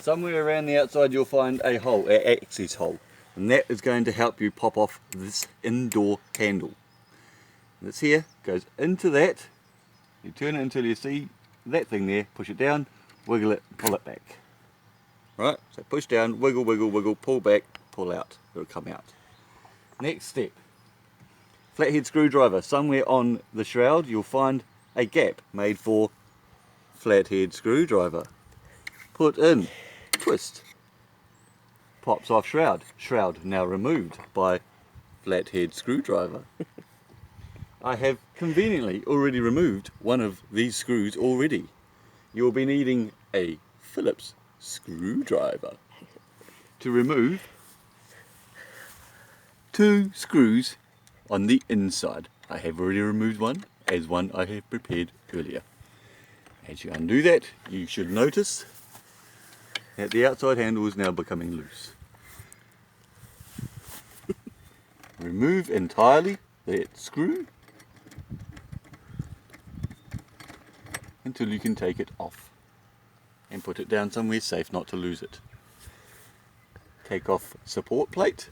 somewhere around the outside you'll find a hole, an access hole, and that is going to help you pop off this indoor handle. This here goes into that. You turn it until you see that thing there, push it down, wiggle it, pull it back. Right, so push down, wiggle, wiggle, wiggle, pull back, pull out, it'll come out. Next step, flathead screwdriver. Somewhere on the shroud you'll find a gap made for flathead screwdriver. Put in, twist, pops off shroud. Shroud now removed by flathead screwdriver. I have conveniently already removed one of these screws already. You'll be needing a Phillips screwdriver to remove 2 screws on the inside. I have already removed one, as one I have prepared earlier. As you undo that, you should notice that the outside handle is now becoming loose. Remove entirely that screw until you can take it off and put it down somewhere safe not to lose it. Take off support plate,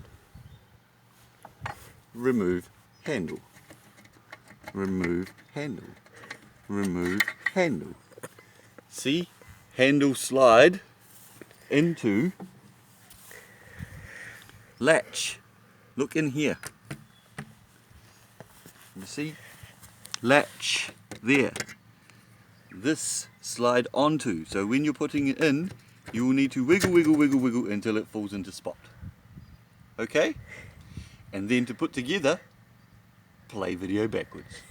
remove handle, remove handle, remove handle. See handle slide into latch. Look in here. You see latch there. This slide onto, so when you're putting it in you will need to wiggle, wiggle, wiggle, wiggle until it falls into spot. Okay? And then to put together, play video backwards.